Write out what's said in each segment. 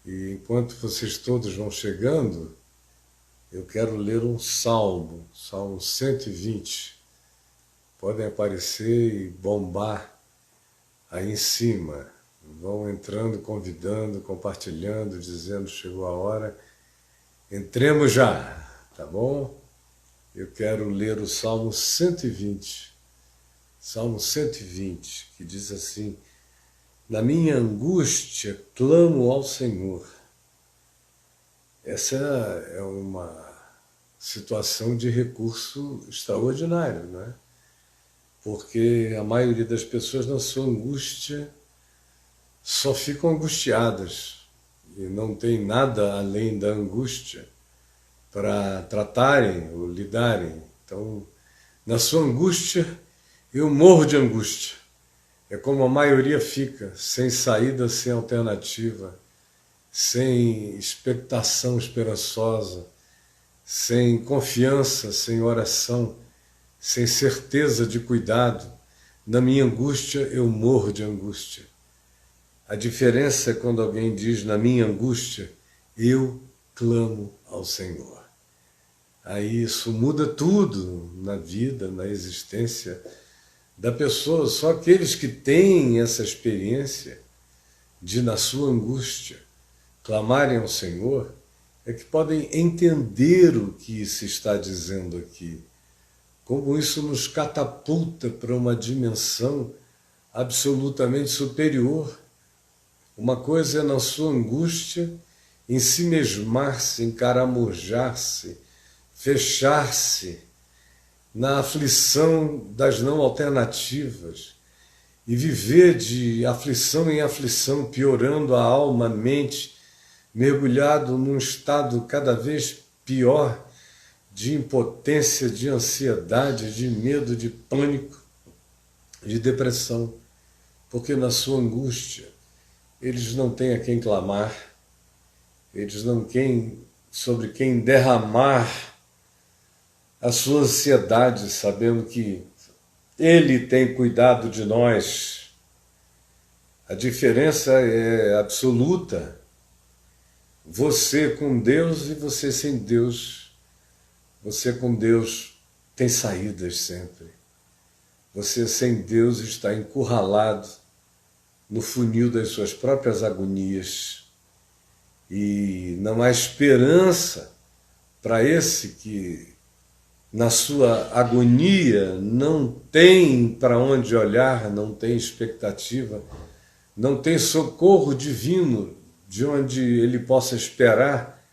E enquanto vocês todos vão chegando, eu quero ler um salmo, Salmo 120. Podem aparecer e bombar aí em cima. Vão entrando, convidando, compartilhando, dizendo chegou a hora. Entremos já, tá bom? Eu quero ler o Salmo 120. Salmo 120, que diz assim: na minha angústia clamo ao Senhor. Essa é uma situação de recurso extraordinário, não é? Porque a maioria das pessoas, na sua angústia, só ficam angustiadas e não tem nada além da angústia para tratarem ou lidarem. Então, na sua angústia, eu morro de angústia. É como a maioria fica, sem saída, sem alternativa, sem expectação esperançosa, sem confiança, sem oração, sem certeza de cuidado. Na minha angústia, eu morro de angústia. A diferença é quando alguém diz, na minha angústia, eu clamo ao Senhor. Aí isso muda tudo na vida, na existência da pessoa. Só aqueles que têm essa experiência de, na sua angústia, clamarem ao Senhor, é que podem entender o que se está dizendo aqui. Como isso nos catapulta para uma dimensão absolutamente superior. Uma coisa é, na sua angústia, ensimesmar-se, encaramujar-se, fechar-se na aflição das não alternativas e viver de aflição em aflição, piorando a alma, a mente, mergulhado num estado cada vez pior de impotência, de ansiedade, de medo, de pânico, de depressão. Porque na sua angústia eles não têm a quem clamar, eles não têm sobre quem derramar a sua ansiedade, sabendo que Ele tem cuidado de nós. A diferença é absoluta. Você com Deus e você sem Deus. Você com Deus tem saídas sempre. Você sem Deus está encurralado no funil das suas próprias agonias. E não há esperança para esse que, na sua agonia, não tem para onde olhar, não tem expectativa, não tem socorro divino de onde ele possa esperar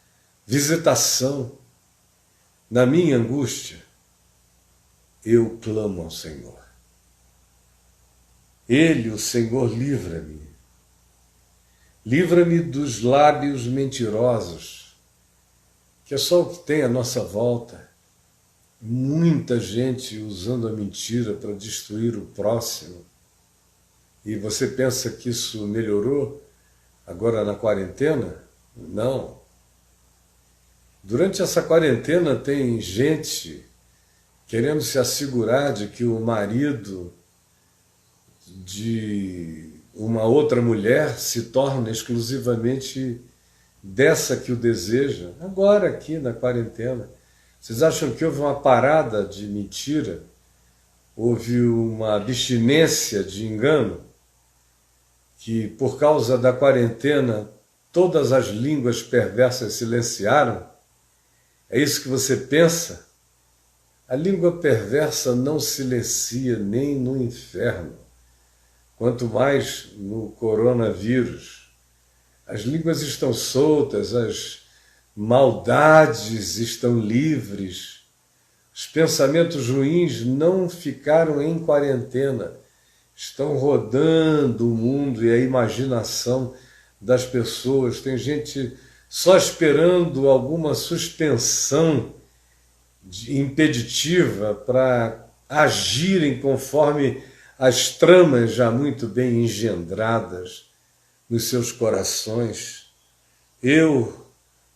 visitação. Na minha angústia, eu clamo ao Senhor. Ele, o Senhor, livra-me. Livra-me dos lábios mentirosos, que é só o que tem à nossa volta. Muita gente usando a mentira para destruir o próximo. E você pensa que isso melhorou agora na quarentena? Não. Durante essa quarentena tem gente querendo se assegurar de que o marido de uma outra mulher se torna exclusivamente dessa que o deseja, agora aqui na quarentena. Vocês acham que houve uma parada de mentira? Houve uma abstinência de engano? Que por causa da quarentena todas as línguas perversas silenciaram? É isso que você pensa? A língua perversa não silencia nem no inferno, quanto mais no coronavírus. As línguas estão soltas, as maldades estão livres, os pensamentos ruins não ficaram em quarentena, estão rodando o mundo e a imaginação das pessoas. Tem gente só esperando alguma suspensão impeditiva para agirem conforme as tramas já muito bem engendradas nos seus corações. Eu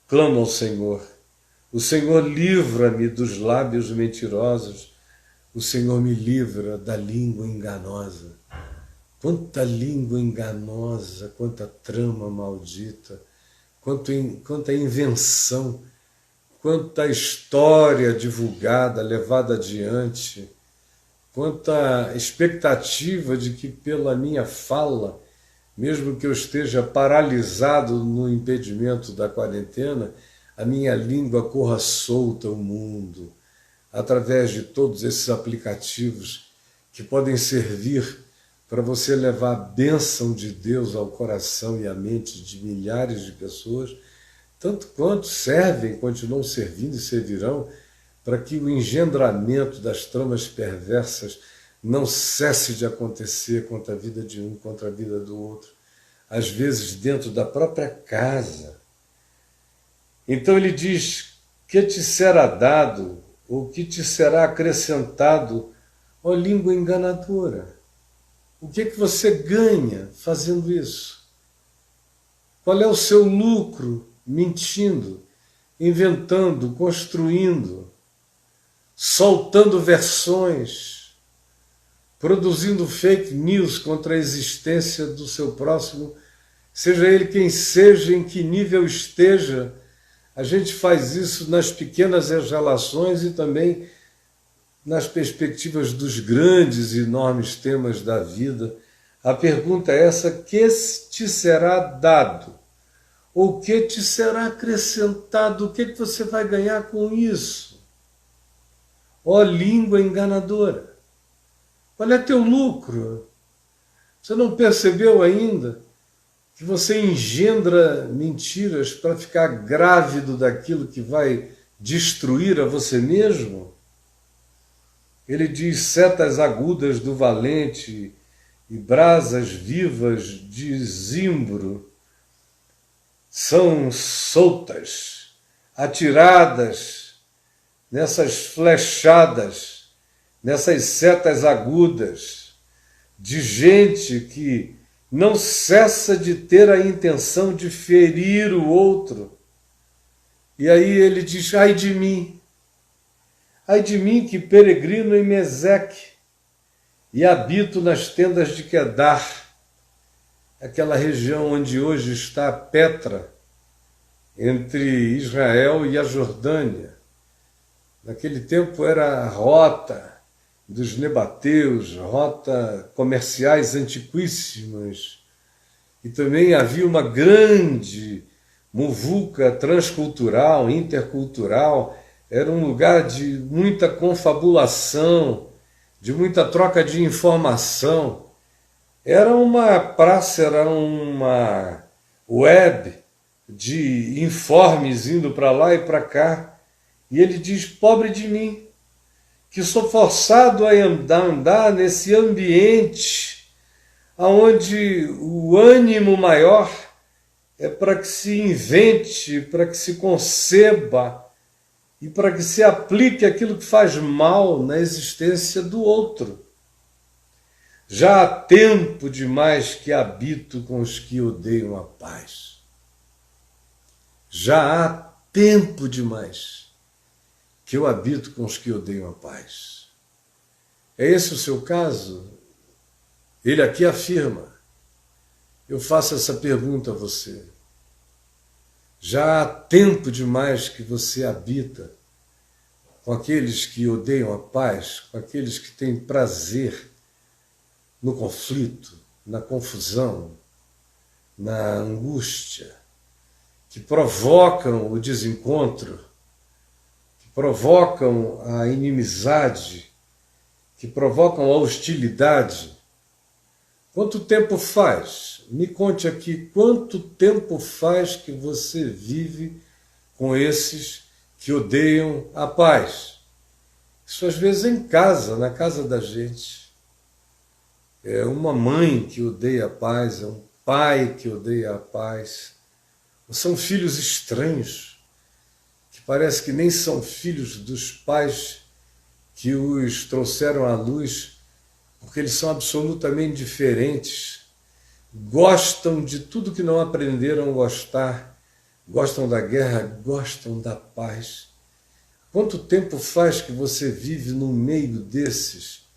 clamo ao Senhor. O Senhor livra-me dos lábios mentirosos. O Senhor me livra da língua enganosa. Quanta língua enganosa, quanta trama maldita, quanta invenção, quanta história divulgada, levada adiante, quanta expectativa de que pela minha fala, mesmo que eu esteja paralisado no impedimento da quarentena, a minha língua corra solta ao mundo, através de todos esses aplicativos que podem servir para você levar a bênção de Deus ao coração e à mente de milhares de pessoas, tanto quanto servem, continuam servindo e servirão, para que o engendramento das tramas perversas não cesse de acontecer contra a vida de um, contra a vida do outro, às vezes dentro da própria casa. Então ele diz: que te será dado, ou que te será acrescentado, ó língua enganadora? O que é que você ganha fazendo isso? Qual é o seu lucro mentindo, inventando, construindo, soltando versões, produzindo fake news contra a existência do seu próximo, seja ele quem seja, em que nível esteja? A gente faz isso nas pequenas relações e também nas perspectivas dos grandes e enormes temas da vida. A pergunta é essa: que te será dado? Ou que te será acrescentado? O que você vai ganhar com isso? Ó língua enganadora! Qual é teu lucro? Você não percebeu ainda que você engendra mentiras para ficar grávido daquilo que vai destruir a você mesmo? Ele diz: setas agudas do valente e brasas vivas de zimbro são soltas, atiradas nessas flechadas, nessas setas agudas de gente que não cessa de ter a intenção de ferir o outro. E aí ele diz: ai de mim que peregrino em Meseque e habito nas tendas de Quedar, aquela região onde hoje está Petra, entre Israel e a Jordânia. Naquele tempo era a rota dos nebateus, rota comerciais antiquíssimas, e também havia uma grande muvuca transcultural, intercultural. Era um lugar de muita confabulação, de muita troca de informação. Era uma praça, era uma web de informes indo para lá e para cá. E ele diz: pobre de mim, que sou forçado a andar nesse ambiente onde o ânimo maior é para que se invente, para que se conceba e para que se aplique aquilo que faz mal na existência do outro. Já há tempo demais que habito com os que odeiam a paz. Já há tempo demais que eu habito com os que odeiam a paz. É esse o seu caso? Ele aqui afirma. Eu faço essa pergunta a você. Já há tempo demais que você habita com aqueles que odeiam a paz, com aqueles que têm prazer no conflito, na confusão, na angústia, que provocam o desencontro, que provocam a inimizade, que provocam a hostilidade. Quanto tempo faz? Me conte aqui, quanto tempo faz que você vive com esses que odeiam a paz? Isso às vezes é em casa, na casa da gente. É uma mãe que odeia a paz, é um pai que odeia a paz. Ou são filhos estranhos, que parece que nem são filhos dos pais que os trouxeram à luz, porque eles são absolutamente diferentes. Gostam de tudo que não aprenderam a gostar, gostam da guerra, gostam da paz. Quanto tempo faz que você vive no meio desses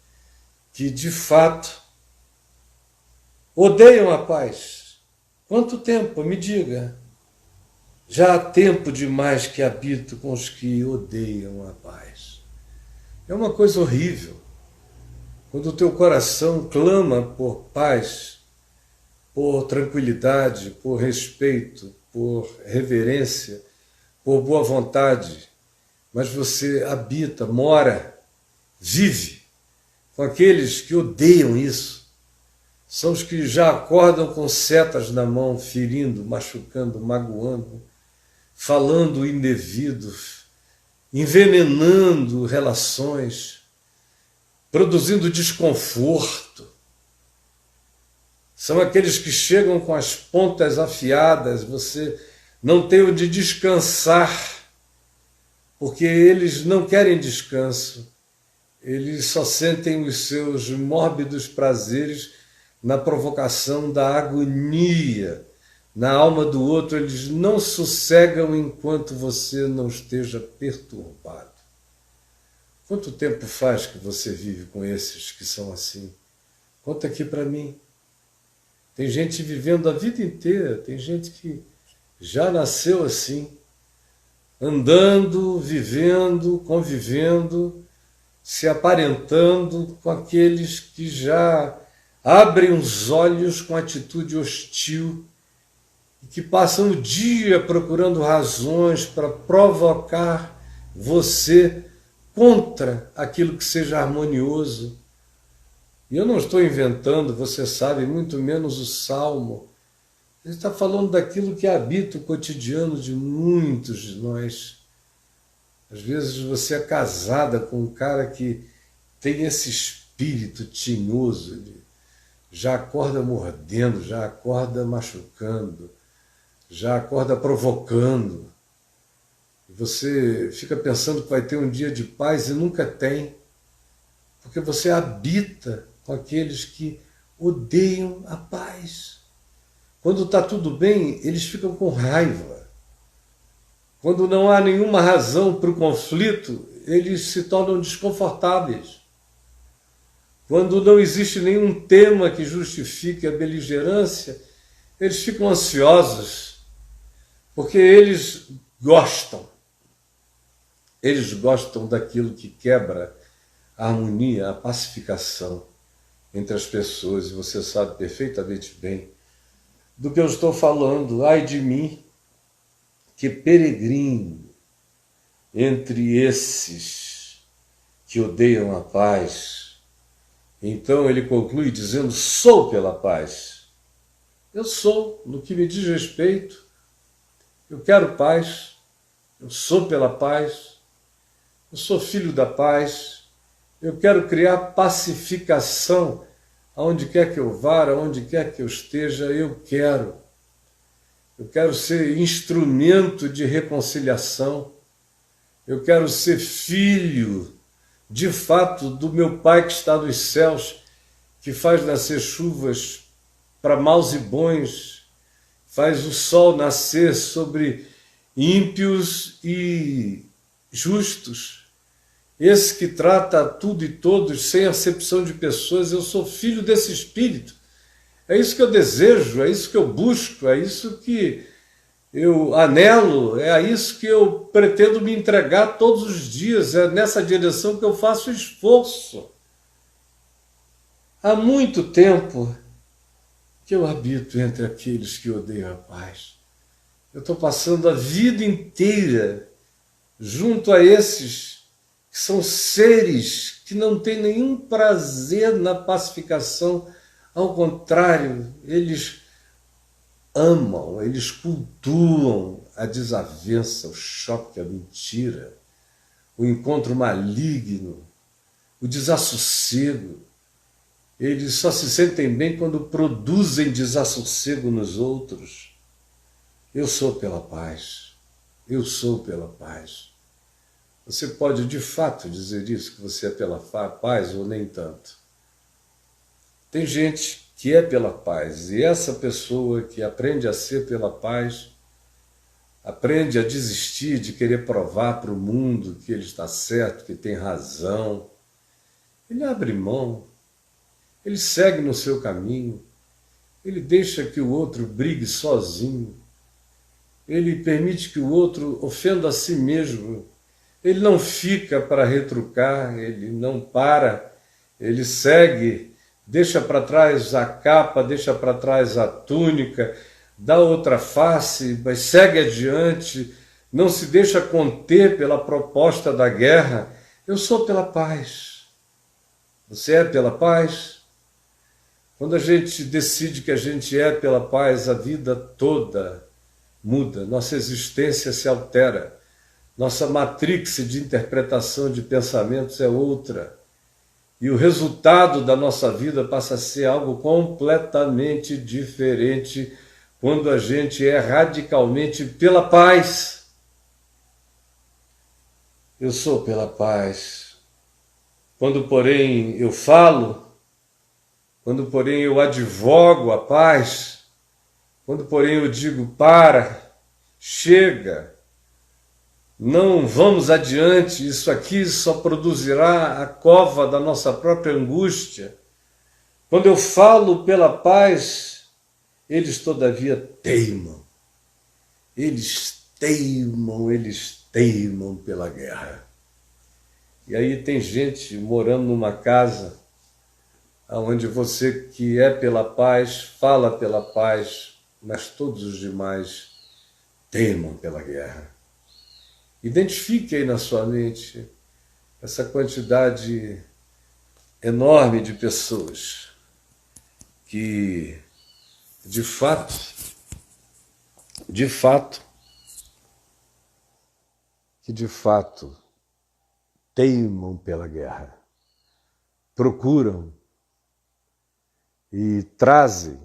que, de fato, odeiam a paz? Quanto tempo? Me diga. Já há tempo demais que habito com os que odeiam a paz. É uma coisa horrível. Quando o teu coração clama por paz, por tranquilidade, por respeito, por reverência, por boa vontade, mas você habita, mora, vive com aqueles que odeiam isso. São os que já acordam com setas na mão, ferindo, machucando, magoando, falando indevido, envenenando relações, produzindo desconforto. São aqueles que chegam com as pontas afiadas, você não tem onde descansar, porque eles não querem descanso, eles só sentem os seus mórbidos prazeres na provocação da agonia na alma do outro. Eles não sossegam enquanto você não esteja perturbado. Quanto tempo faz que você vive com esses que são assim? Conta aqui para mim. Tem gente vivendo a vida inteira, tem gente que já nasceu assim, andando, vivendo, convivendo, se aparentando com aqueles que já abrem os olhos com atitude hostil e que passam o dia procurando razões para provocar você contra aquilo que seja harmonioso. E eu não estou inventando, você sabe, muito menos o Salmo. Ele está falando daquilo que habita o cotidiano de muitos de nós. Às vezes você é casada com um cara que tem esse espírito tinhoso, ele já acorda mordendo, já acorda machucando, já acorda provocando. E você fica pensando que vai ter um dia de paz e nunca tem, porque você habita com aqueles que odeiam a paz. Quando está tudo bem, eles ficam com raiva. Quando não há nenhuma razão para o conflito, eles se tornam desconfortáveis. Quando não existe nenhum tema que justifique a beligerância, eles ficam ansiosos, porque eles gostam daquilo que quebra a harmonia, a pacificação entre as pessoas, e você sabe perfeitamente bem do que eu estou falando. Ai de mim, que peregrino entre esses que odeiam a paz. Então ele conclui dizendo: sou pela paz. Eu sou, no que me diz respeito, eu quero paz, eu sou pela paz, eu sou filho da paz, eu quero criar pacificação aonde quer que eu vá, aonde quer que eu esteja, eu quero. Eu quero ser instrumento de reconciliação, eu quero ser filho, de fato, do meu Pai que está nos céus, que faz nascer chuvas para maus e bons, faz o sol nascer sobre ímpios e justos. Esse que trata a tudo e todos sem acepção de pessoas. Eu sou filho desse Espírito. É isso que eu desejo, é isso que eu busco, é isso que eu anelo, é a isso que eu pretendo me entregar todos os dias, é nessa direção que eu faço esforço. Há muito tempo que eu habito entre aqueles que odeiam a paz. Eu estou passando a vida inteira junto a esses que são seres que não têm nenhum prazer na pacificação. Ao contrário, eles amam, eles cultuam a desavença, o choque, a mentira, o encontro maligno, o desassossego. Eles só se sentem bem quando produzem desassossego nos outros. Eu sou pela paz, eu sou pela paz. Você pode de fato dizer isso, que você é pela paz ou nem tanto? Tem gente que é pela paz, e essa pessoa que aprende a ser pela paz, aprende a desistir de querer provar para o mundo que ele está certo, que tem razão. Ele abre mão, ele segue no seu caminho, ele deixa que o outro brigue sozinho. ele permite que o outro ofenda a si mesmo. Ele não fica para retrucar, ele não para, ele segue, deixa para trás a capa, deixa para trás a túnica, dá outra face, mas segue adiante, não se deixa conter pela proposta da guerra. Eu sou pela paz. Você é pela paz? Quando a gente decide que a gente é pela paz, a vida toda muda, nossa existência se altera. Nossa matrix de interpretação de pensamentos é outra. E o resultado da nossa vida passa a ser algo completamente diferente quando a gente é radicalmente pela paz. Eu sou pela paz. Quando, porém, eu falo, quando, porém, eu advogo a paz, quando, porém, eu digo para, chega, não vamos adiante, isso aqui só produzirá a cova da nossa própria angústia. Quando eu falo pela paz, eles todavia teimam. Eles teimam pela guerra. E aí tem gente morando numa casa onde você que é pela paz, fala pela paz, mas todos os demais teimam pela guerra. Identifique aí na sua mente essa quantidade enorme de pessoas que, de fato, teimam pela guerra, procuram e trazem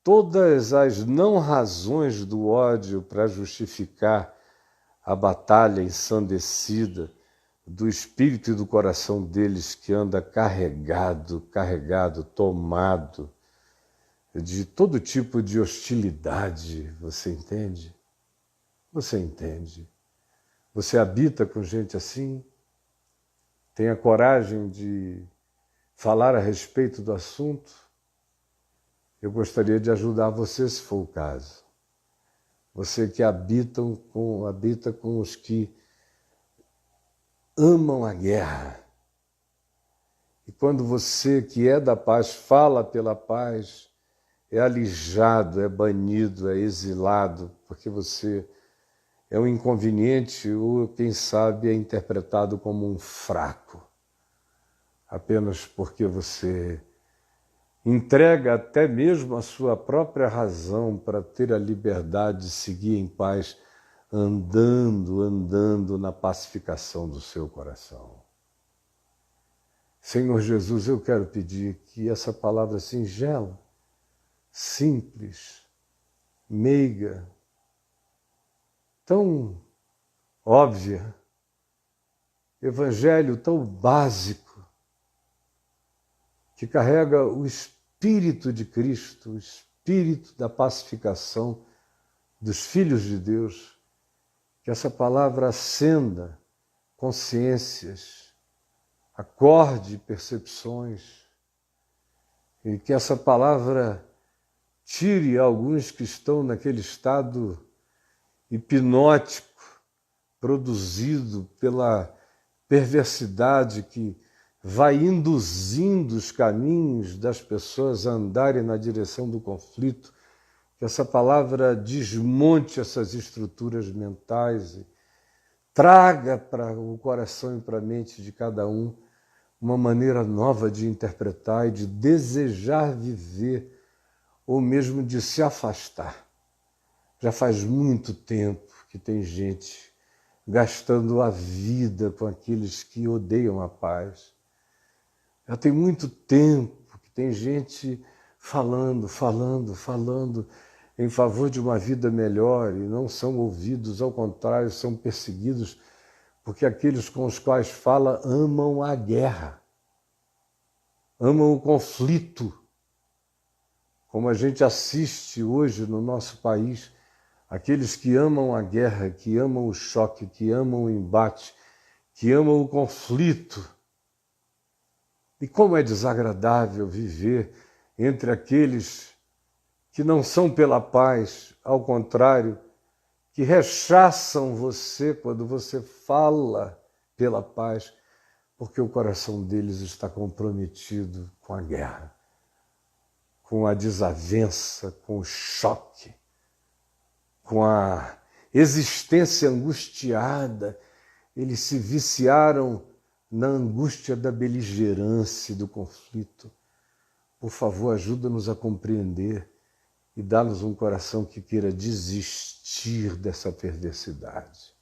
todas as não razões do ódio para justificar a batalha ensandecida do espírito e do coração deles que anda carregado, tomado de todo tipo de hostilidade. Você entende? Você entende? Você habita com gente assim? Tem a coragem de falar a respeito do assunto? Eu gostaria de ajudar você se for o caso. Você que habita com os que amam a guerra. E quando você que é da paz fala pela paz, é alijado, é banido, é exilado, porque você é um inconveniente ou, quem sabe, é interpretado como um fraco, apenas porque você entrega até mesmo a sua própria razão para ter a liberdade de seguir em paz, andando na pacificação do seu coração. Senhor Jesus, eu quero pedir que essa palavra singela, simples, meiga, tão óbvia, evangelho tão básico, que carrega o Espírito de Cristo, o Espírito da pacificação dos filhos de Deus, que essa palavra acenda consciências, acorde percepções, e que essa palavra tire alguns que estão naquele estado hipnótico, produzido pela perversidade que vai induzindo os caminhos das pessoas a andarem na direção do conflito, que essa palavra desmonte essas estruturas mentais e traga para o coração e para a mente de cada um uma maneira nova de interpretar e de desejar viver, ou mesmo de se afastar. Já faz muito tempo que tem gente gastando a vida com aqueles que odeiam a paz. Já tem muito tempo que tem gente falando em favor de uma vida melhor e não são ouvidos, ao contrário, são perseguidos, porque aqueles com os quais fala amam a guerra, amam o conflito, como a gente assiste hoje no nosso país, aqueles que amam a guerra, que amam o choque, que amam o embate, que amam o conflito. E como é desagradável viver entre aqueles que não são pela paz, ao contrário, que rechaçam você quando você fala pela paz, porque o coração deles está comprometido com a guerra, com a desavença, com o choque, com a existência angustiada. Eles se viciaram na angústia da beligerância e do conflito. Por favor, ajuda-nos a compreender e dá-nos um coração que queira desistir dessa perversidade.